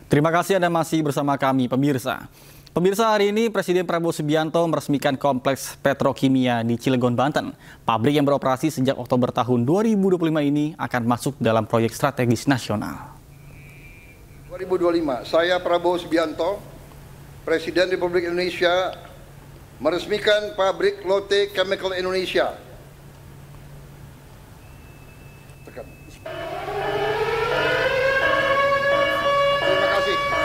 Terima kasih Anda masih bersama kami, pemirsa. Pemirsa, hari ini Presiden Prabowo Subianto meresmikan kompleks petrokimia di Cilegon, Banten. Pabrik yang beroperasi sejak Oktober tahun 2025 ini akan masuk dalam proyek strategis nasional. 2025, saya Prabowo Subianto, Presiden Republik Indonesia, meresmikan pabrik Lotte Chemical Indonesia.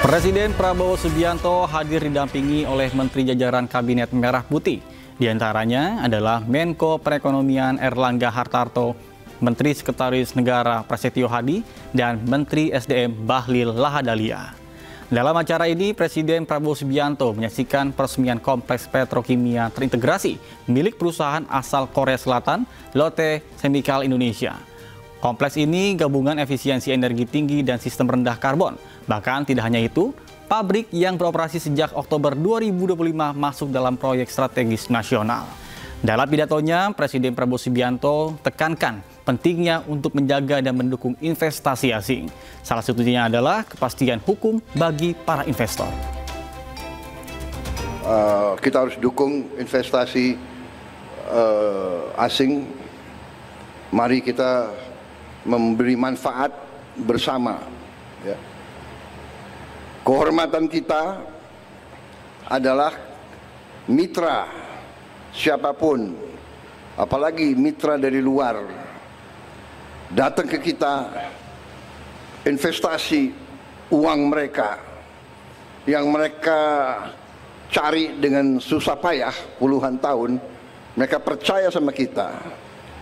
Presiden Prabowo Subianto hadir didampingi oleh Menteri jajaran Kabinet Merah Putih. Di antaranya adalah Menko Perekonomian Erlangga Hartarto, Menteri Sekretaris Negara Prasetyo Hadi, dan Menteri SDM Bahlil Lahadalia. Dalam acara ini, Presiden Prabowo Subianto menyaksikan peresmian kompleks petrokimia terintegrasi milik perusahaan asal Korea Selatan, Lotte Chemical Indonesia. Kompleks ini gabungan efisiensi energi tinggi dan sistem rendah karbon. Bahkan tidak hanya itu, pabrik yang beroperasi sejak Oktober 2025 masuk dalam proyek strategis nasional. Dalam pidatonya, Presiden Prabowo Subianto tekankan pentingnya untuk menjaga dan mendukung investasi asing. Salah satunya adalah kepastian hukum bagi para investor. Kita harus dukung investasi asing. Mari kita memberi manfaat bersama. Ya. Kehormatan kita adalah mitra siapapun, apalagi mitra dari luar, datang ke kita, investasi uang mereka yang mereka cari dengan susah payah puluhan tahun, mereka percaya sama kita.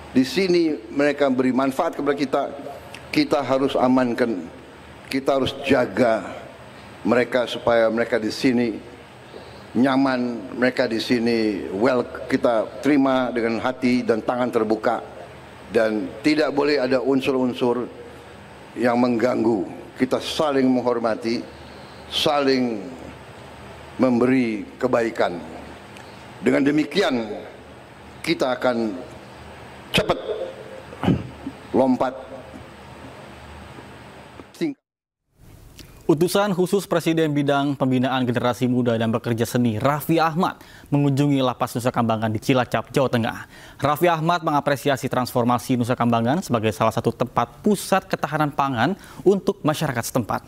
Di sini mereka beri manfaat kepada kita. Kita harus amankan, kita harus jaga mereka supaya mereka di sini nyaman, mereka di sini kita terima dengan hati dan tangan terbuka, dan tidak boleh ada unsur-unsur yang mengganggu. Kita saling menghormati, saling memberi kebaikan. Dengan demikian kita akan cepat lompat. Utusan khusus Presiden Bidang Pembinaan Generasi Muda dan Pekerja Seni Raffi Ahmad mengunjungi Lapas Nusa Kambangan di Cilacap, Jawa Tengah. Raffi Ahmad mengapresiasi transformasi Nusa Kambangan sebagai salah satu tempat pusat ketahanan pangan untuk masyarakat setempat.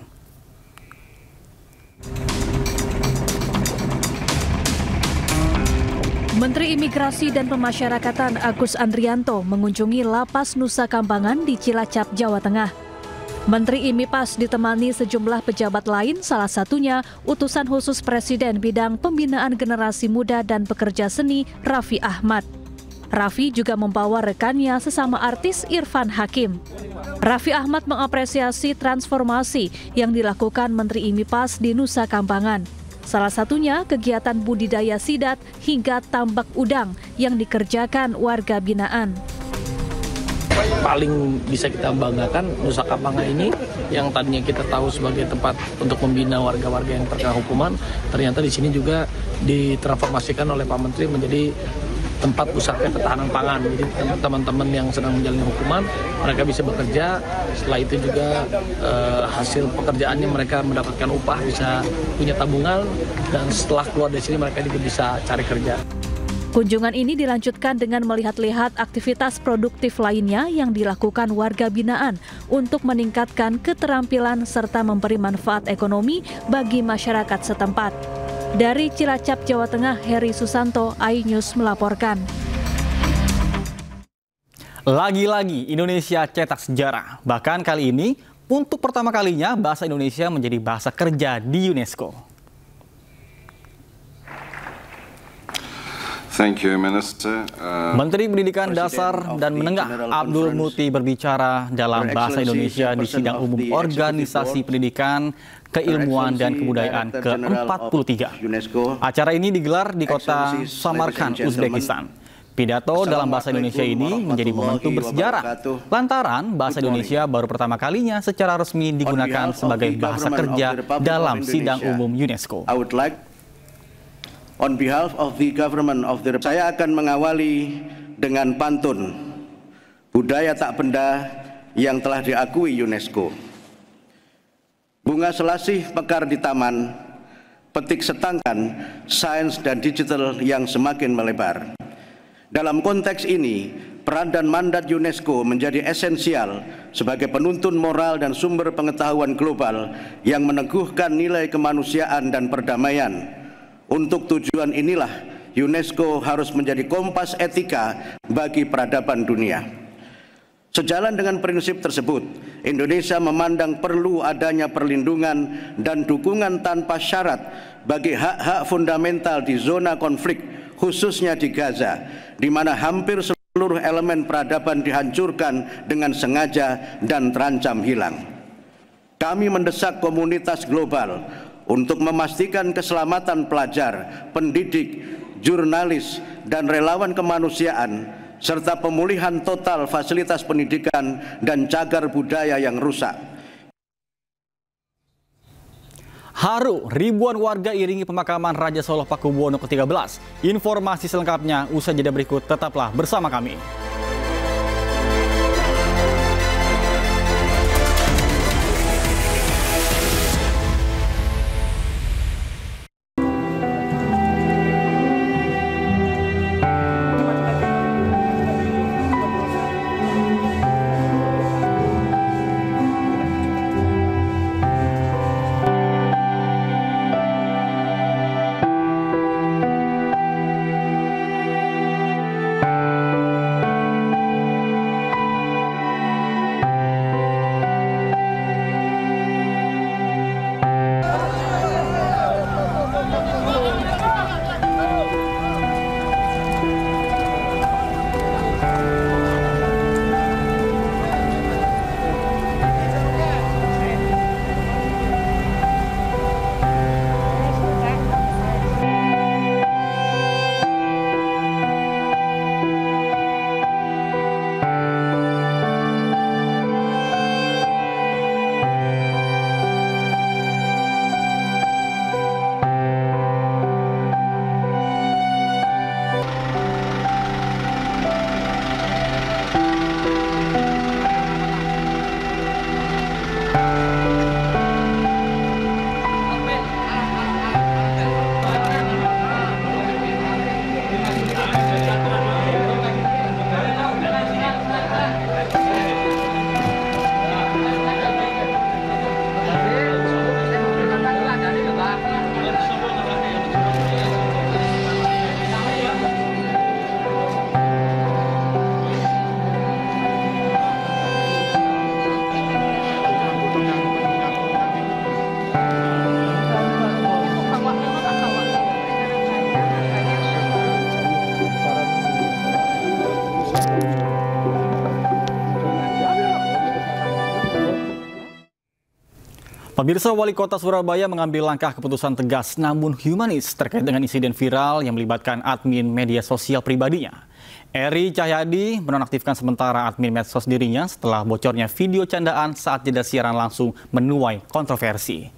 Menteri Imigrasi dan Pemasyarakatan Agus Andrianto mengunjungi Lapas Nusa Kambangan di Cilacap, Jawa Tengah. Menteri IMIPAS ditemani sejumlah pejabat lain, salah satunya utusan khusus Presiden Bidang Pembinaan Generasi Muda dan Pekerja Seni Raffi Ahmad. Raffi juga membawa rekannya sesama artis Irfan Hakim. Raffi Ahmad mengapresiasi transformasi yang dilakukan Menteri IMIPAS di Nusa Kambangan. Salah satunya kegiatan budidaya sidat hingga tambak udang yang dikerjakan warga binaan. Paling bisa kita banggakan Nusa Kambangan ini yang tadinya kita tahu sebagai tempat untuk membina warga-warga yang terkena hukuman, ternyata di sini juga ditransformasikan oleh Pak Menteri menjadi tempat pusat ketahanan pangan. Jadi teman-teman yang sedang menjalani hukuman, mereka bisa bekerja. Setelah itu juga hasil pekerjaannya mereka mendapatkan upah, bisa punya tabungan, dan setelah keluar dari sini mereka juga bisa cari kerja. Kunjungan ini dilanjutkan dengan melihat-lihat aktivitas produktif lainnya yang dilakukan warga binaan untuk meningkatkan keterampilan serta memberi manfaat ekonomi bagi masyarakat setempat. Dari Cilacap, Jawa Tengah, Heri Susanto, iNews melaporkan. Lagi-lagi Indonesia cetak sejarah. Bahkan kali ini, untuk pertama kalinya bahasa Indonesia menjadi bahasa kerja di UNESCO. Thank you, Minister. Menteri Pendidikan Dasar dan Menengah Abdul Muti berbicara dalam bahasa Indonesia di sidang umum Organisasi Pendidikan, Keilmuan dan Kebudayaan ke-43. Acara ini digelar di kota Samarkand, Uzbekistan. Pidato dalam bahasa Indonesia ini menjadi momentum bersejarah lantaran bahasa Indonesia baru pertama kalinya secara resmi digunakan sebagai bahasa kerja dalam sidang umum UNESCO. On behalf of the government of the Republic, saya akan mengawali dengan pantun budaya tak benda yang telah diakui UNESCO. Bunga selasih mekar di taman, petik setangkan sains dan digital yang semakin melebar. Dalam konteks ini, peran dan mandat UNESCO menjadi esensial sebagai penuntun moral dan sumber pengetahuan global yang meneguhkan nilai kemanusiaan dan perdamaian. Untuk tujuan inilah, UNESCO harus menjadi kompas etika bagi peradaban dunia. Sejalan dengan prinsip tersebut, Indonesia memandang perlu adanya perlindungan dan dukungan tanpa syarat bagi hak-hak fundamental di zona konflik, khususnya di Gaza, di mana hampir seluruh elemen peradaban dihancurkan dengan sengaja dan terancam hilang. Kami mendesak komunitas global untuk memastikan keselamatan pelajar, pendidik, jurnalis, dan relawan kemanusiaan, serta pemulihan total fasilitas pendidikan dan cagar budaya yang rusak. Haru, ribuan warga iringi pemakaman Raja Solo Pakubuwono ke-13. Informasi selengkapnya usai jeda berikut, tetaplah bersama kami. Pemirsa, Wali Kota Surabaya mengambil langkah keputusan tegas namun humanis terkait dengan insiden viral yang melibatkan admin media sosial pribadinya. Eri Cahyadi menonaktifkan sementara admin medsos dirinya setelah bocornya video candaan saat jeda siaran langsung menuai kontroversi.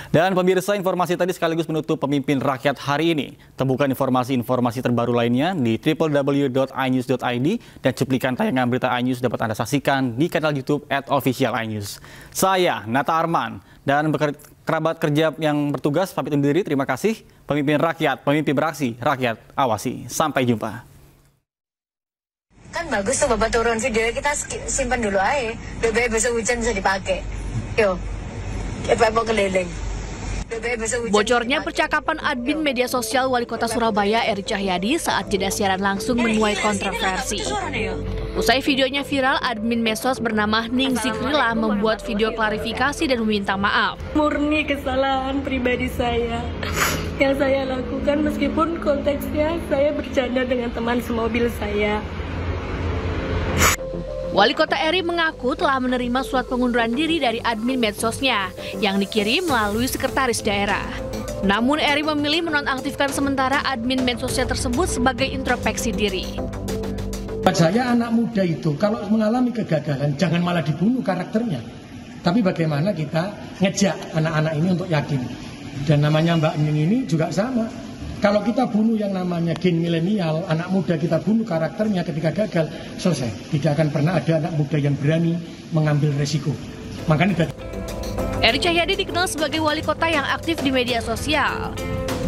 Dan pemirsa, informasi tadi sekaligus menutup Pemimpin Rakyat hari ini. Temukan informasi-informasi terbaru lainnya di www.inews.id dan cuplikan tayangan berita iNews dapat Anda saksikan di kanal YouTube @officialinews. Saya Nata Arman dan kerabat kerja yang bertugas pamit undur diri. Terima kasih. Pemimpin Rakyat, pemimpin beraksi, rakyat awasi. Sampai jumpa. Kan bagus tuh Bapak turun video, kita simpan dulu aja. BB besok hujan bisa dipakai. Yo, kita mau keliling. Bocornya percakapan admin media sosial Wali Kota Surabaya Eri Cahyadi saat jeda siaran langsung menuai kontroversi. Usai videonya viral, admin medsos bernama Ning Zikrila membuat video klarifikasi dan meminta maaf. Murni kesalahan pribadi saya yang saya lakukan, meskipun konteksnya saya bercanda dengan teman semobil saya. Wali Kota Eri mengaku telah menerima surat pengunduran diri dari admin medsosnya yang dikirim melalui sekretaris daerah. Namun Eri memilih menonaktifkan sementara admin medsosnya tersebut sebagai introspeksi diri. Buat saya, anak muda itu kalau mengalami kegagalan jangan malah dibunuh karakternya. Tapi bagaimana kita ngejak anak-anak ini untuk yakin. Dan namanya Mbak Ning ini juga sama. Kalau kita bunuh yang namanya gen milenial, anak muda kita bunuh karakternya ketika gagal, selesai. Tidak akan pernah ada anak muda yang berani mengambil resiko. Makanya Eri Cahyadi dikenal sebagai wali kota yang aktif di media sosial.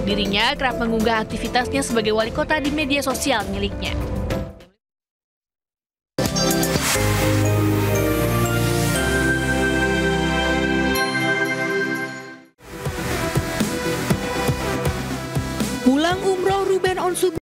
Dirinya kerap mengunggah aktivitasnya sebagai wali kota di media sosial miliknya. Pulang umroh Ruben Onsu